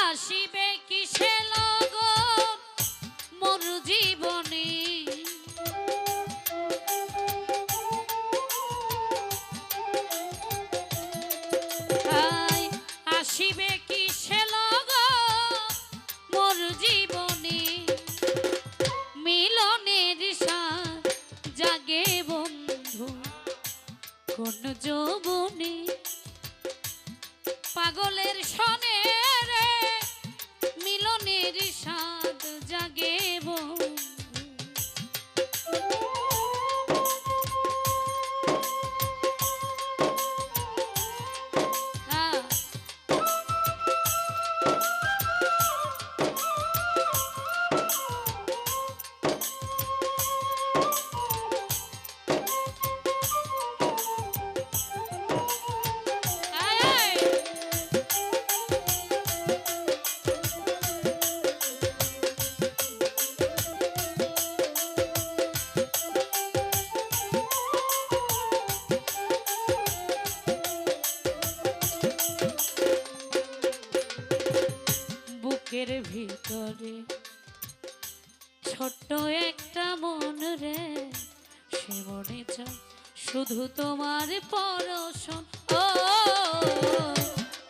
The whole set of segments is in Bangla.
আসিবে কিসে লগন মোর জীবনে, আসিবে কিসে লগন মোর জীবনে, মিলনের সাথ জাগে বন্ধু কোন যৌবনে, পাগলের সনে রে মিলনের সাথ জাগে বন্ধু। বুকের ভিতরে ছোট্ট একটা মন রে, সে মনে চায় শুধু তোমার পরশন। ও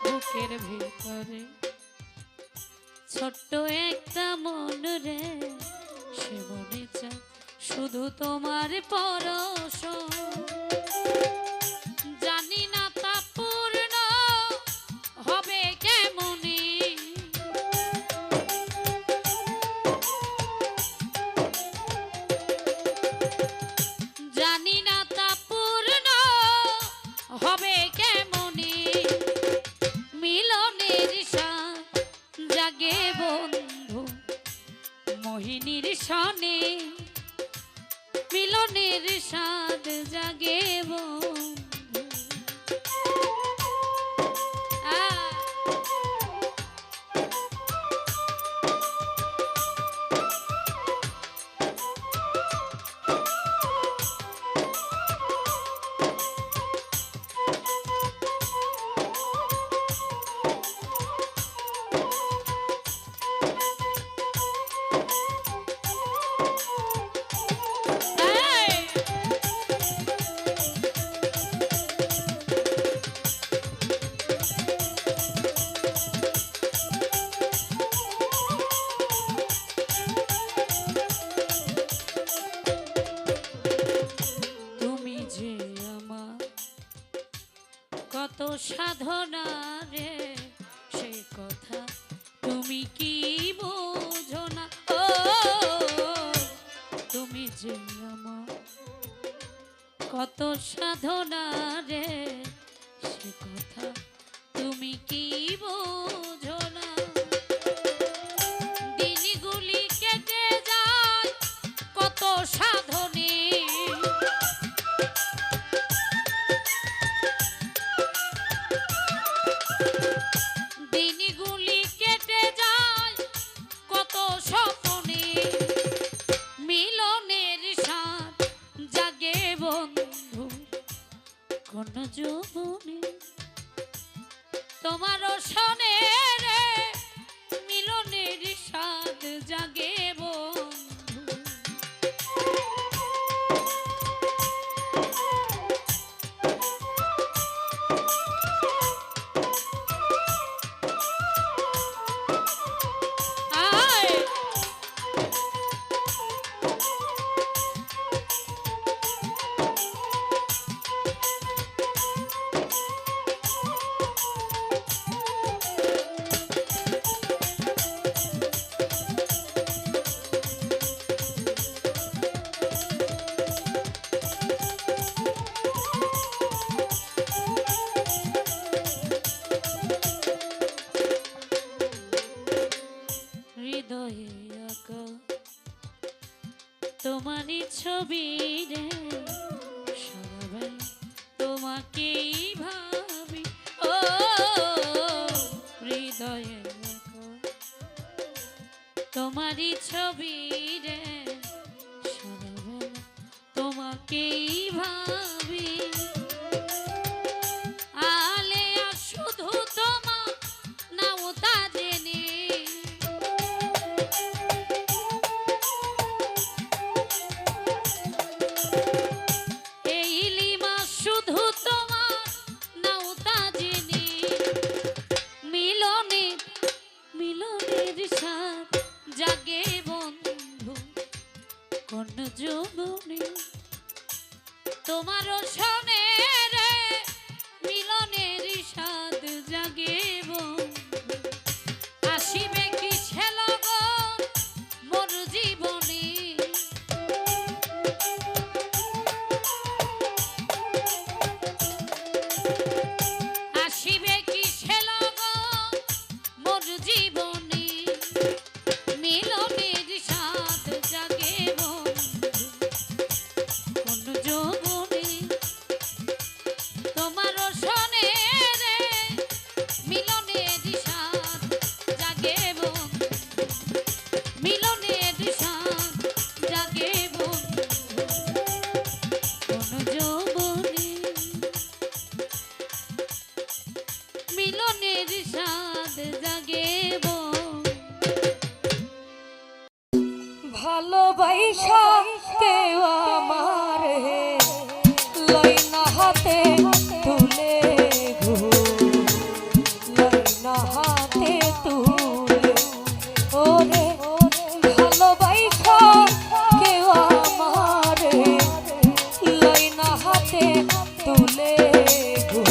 বুকের ভিতরে ছোট্ট একটা মন রে, সে মনে চায় শুধু তোমার পরশন। জানি না তা পূর্ণ হবে কেমনে, জানি না তা পূর্ণ হবে কেমনে, মিলনের সাথ জাগে বন্ধু মোহিনীর সনে, মিলনের সাথ জাগে বন্ধু। কত সাধনা রে সে কথা তুমি কি বোঝো না, ও তুমি যে আমার কত সাধনা রে সে কথা তুমি কি বোঝো না। দিনগুলি কেটে যায় কত সাধনে, দিনগুলি কেটে যায় কত স্বপ্নে, মিলনের সাথ জাগে বন্ধু কোন যৌবনে, তোমার সনে রে মিলনের সাথ জাগে বন্ধু। হৃদয়ে আঁকা তোমারই ছবি রে, সারাবেলা তোমাকেই ভাবি, ও হৃদয়ে আঁকা তোমারই ছবি রে, সারাবেলা তোমাকেই ভাবি। আলে শুধু তোমার নাও তা জেনে, অন্য যৌবনে তোমারও শোনে রে মিলনের স্বাদ জাগিব আসিবে কি ছেলগন মোর জীবনে আসিবে কি ছেলগন মোর জীবনে মিলনের স্বাদ জাগিব অন্য যৌবনে তোমারও শোনে রে মিলনের স্বাদ জাগিব মিলনের স্বাদ জাগিব অন্য যৌবনে মিলনের স্বাদ জাগিব ভালোবাসা কেউ আমারে লই না হাতে তুলে গো লই না হাতে তুলে ওরে ভালোবাসা কেউ আমারে লই না হাতে তুলে গো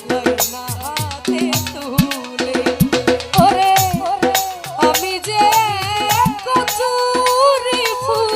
লই না হাতে তুলে ওরে আমি যে কচুরি ফুল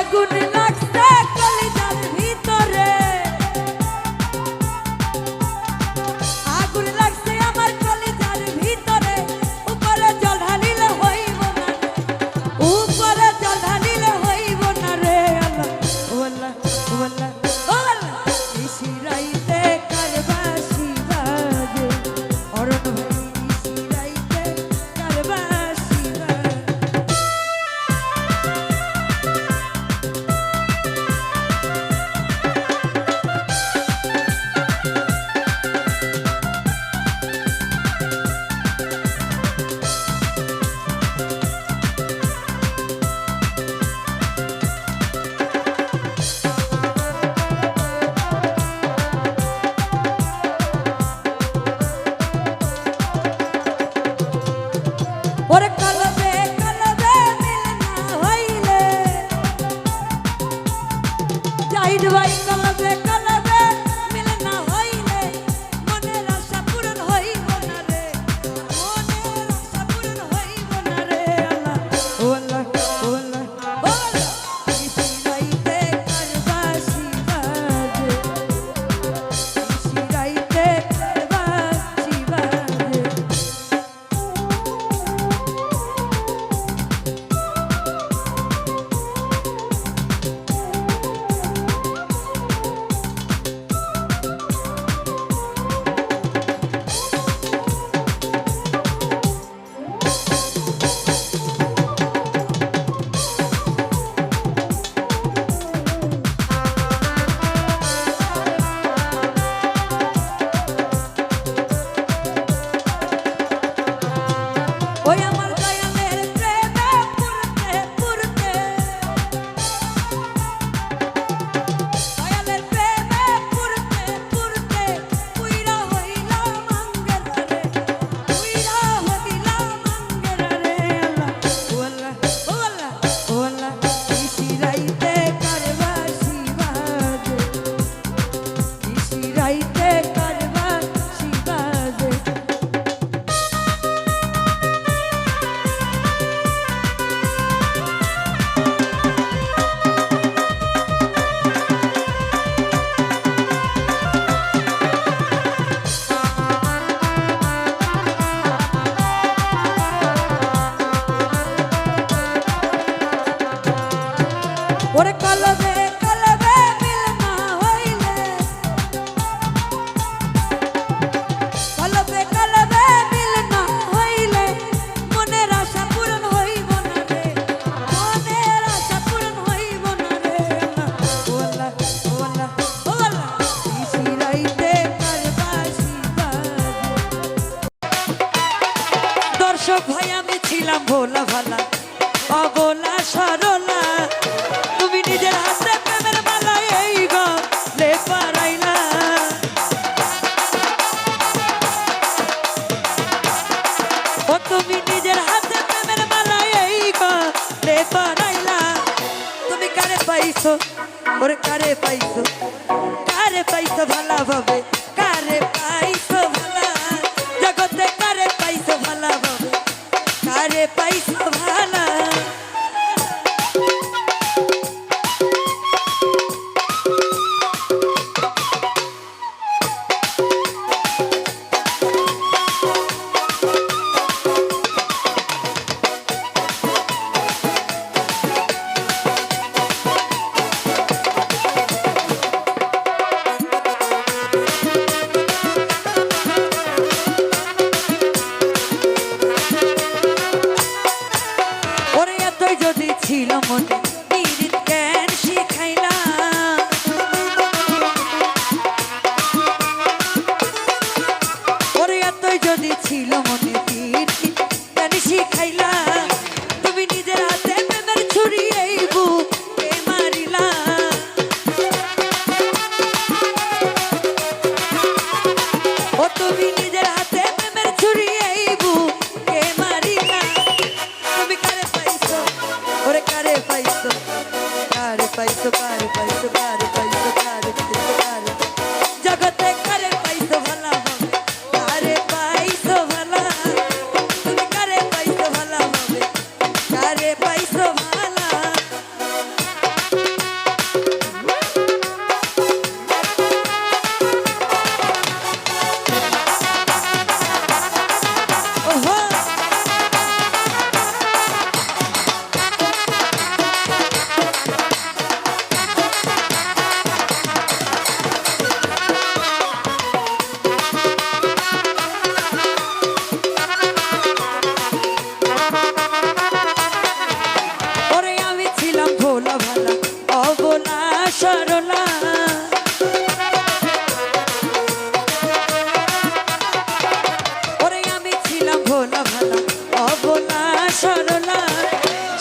আগুন লাগছে কলিজার ভিতরে, আগুন লাগছে আমার কলিজার ভিতরে, উপরে জল ঢালিলে হইব না রে, উপরে জল ঢালিলে হইব না রে আল্লাহ ওয়াল্লাহ ওয়াল্লাহ ওয়াল্লাহ নিশিরাইতে কারবাসি বাজে অরণ ভাই নিশিরাইতে কারবাসি বাজে। ওরে কলবে কলবে মিল না হইলে জাহিদ ভাই কলবে কলবে মিল না হইলে মনের আশা পূরণ হইব না রে, মনের আশা পূরণ হইব না রে আল্লাহ ওয়াল্লাহ ওয়াল্লাহ ওয়াল্লাহ নিশিরাইতে কারবাসি বাজে, নিশিরাইতে কারবাসি বাজে। ওই আমার দয়ালের প্রেমে পুরতে পুরতে, দয়ালের প্রেমে পুরতে পুরতে পুইরা হইলাম আঙ্গের রে, পুইরা হইলাম আঙ্গের রে আল্লাহ ওয়াল্লাহ ওয়াল্লাহ ওয়াল্লাহ নিশিরাইতে কারবাসি বাজে, নিশিরাইতে কারবাসি বাজে। ওরে কলবে কলবে মিল না হইলে, কলবে কলবে মিল না হইলে মনের আশা পূরণ হইব না রে, মনের আশা পূরণ হইব না রে আল্লাহ ওয়াল্লাহ ওয়াল্লাহ নিশিরাইতে কারবাসি বাজে। দর্শক ভাই আমি ছিলাম ভোলা ভালা অবলা সরলা, তুমি নিজের হাতে প্রেমের মালা এই গলে পরাইলা, ও তুমি নিজের হাতে প্রেমের মালা এই গলে পরাইলা। তুমি কারে পাইছো ওরে কারে পাইছো, কারে পাইছো ভালা ভাবে, কারে পাইছো ভালা জগতে, কারে পাইছো ভালা ভাবে, কারে পাইছো ভালা। ওরে এতই যদি ছিল মনে পীড়িত জ্ঞান শিখাইলা, ওরে এতই যদি ছিল মনে পীড়িত জ্ঞান শিখাইলা, তুমি নিজের হাতে প্রেমের ছুরি এই বুকে মারিলা, ও তুমি নিজের হাতে প্রেমের ছুরি এই বুকে মারিলা। তুমি কারে পাইছো ওরে কারে পাইছো, কারে পাইছো কারে পাইছো কারে পাইছো কারে পাইছো কারে জগতে কারে পাইছো ভালা হবে, কারে পাইছো ভালা, তুমি কারে পাইছো ভালা হবে, কারে পাইছো ভালা। সরলা ওরে আমি ছিলাম ভোলা ভালা অবলা সরলা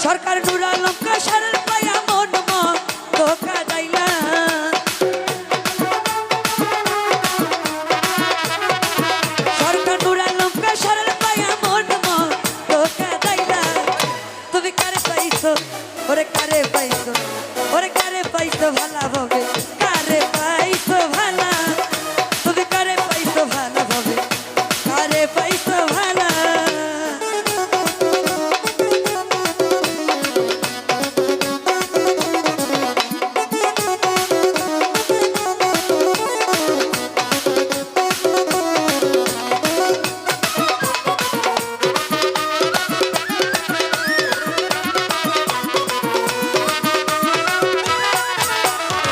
সরকার নুর আলম কাশারের পায়া মন ধোকা দাইলা সরকার নুর আলম কাশারের পায়া মন ধোকা দাইলা তুমি কারে পাইছো ওরে কারে পাইছো ওরে কারে পাইছো ভালা ভাবে কারে পাইছো ভালা তুমি কারে পাইছো ভালা ভাবে কারে পাইছো ভালা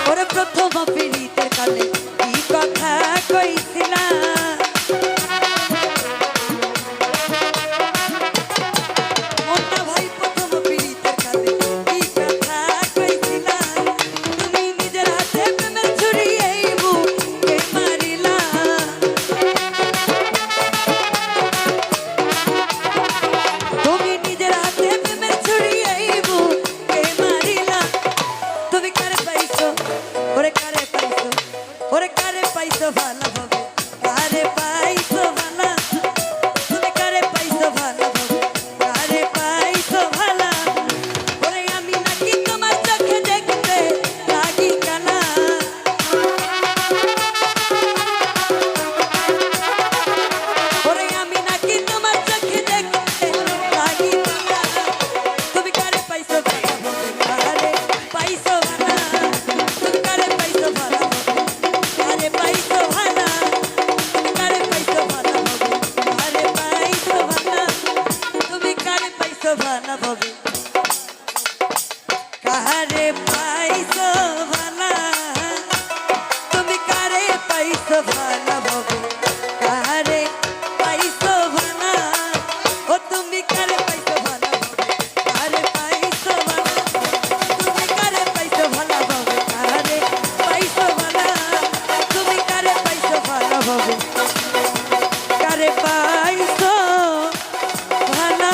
ওরে প্রথম পীড়িতের কালে কি কথা কইছিলা মোটা ভাই প্রথম পীড়িতের কালে কি কথা কইছিলা তুমি নিজের হাতে প্রেমের ছুরি এই বুকে মারিলা তুমি নিজের হাতে প্রেমের ছুরি এই বুকে মারিলা তুমি কারে পাইছো ওরে কারে পাইছো ওরে কারে পাইছো ভালো ভাবে কারে পাইছো ভালো তুমি কারে পাইছো ভালো ভাবে কারে পাইছো ভালো ওরে আমি নাকি তোমার চোখে দেখতে লাগি কানা ওরে আমি নাকি তোমার চোখে দেখতে লাগি কানা তুমি কারে পাইছো ভালো ভাবে কারে পাইছো ভালো তুমি কারে পাইছো ভালো ভাবে কারে পাইছো ভালো তুমি কারে পাইছো ভালো ভাবে কারে পাইছো ভালো তুমি কারে পাইছো ভালো ভাবে কারে পাইছো ভালো তুমি কারে পাইছো ভালো ভাবে কারে পাইছো ভালো ও তুমি কারে পাইছো ভালো ভাবে কারে পাইছো ভালো তুমি কারে পাইছো ভালো ভাবে কারে পাইছো ভালো তুমি কারে পাইছো ভালো ভাবে কারে পাইছো ভালো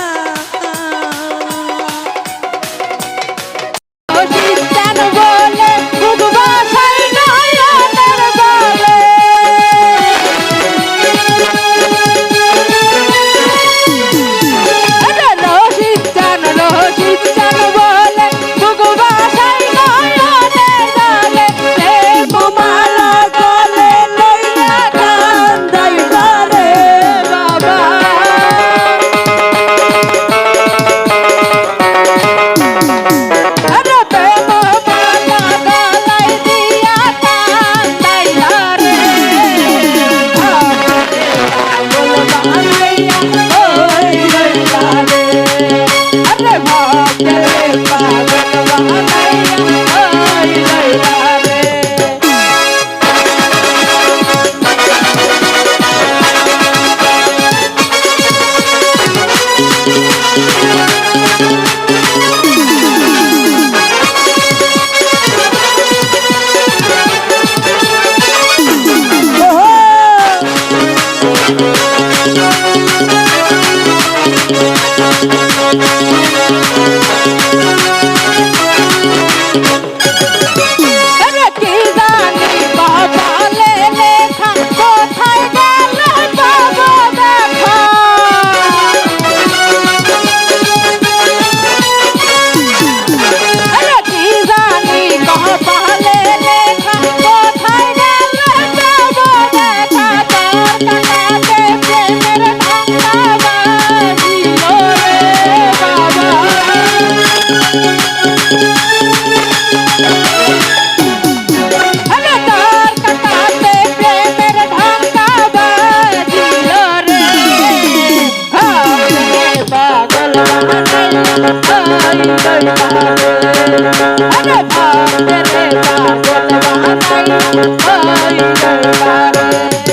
কেন বলে বুঝবা সাই নয়নের বলে রসিক কেন বলে বুঝবা সাই নয়নের বলে মালা গলে লইয়া কান্দাই রে বাবা আরে প্রেম মালা গলাই দিয়া কান্দাইলা রে পাগল বানাইয়া ওই লইলা রে আরে ভক্তের পাগল বানাইয়া ওই লইলা রে আরে কি জানি কপালে লেখা কোথায় গেল বাবা দেখা আরে কি জানি কপালে লেখা কোথায় গেল বাবা দেখা তোর কানাতে প্রেমের ঢাকা বাজিল রে বাবা আরে তোর কানাতে প্রেমের ঢাকা বাজিল রে আরে পাগল বানাইলা ওই লইলা রে আরে ভক্তের পাগল বানাইলা ওই লইলা রে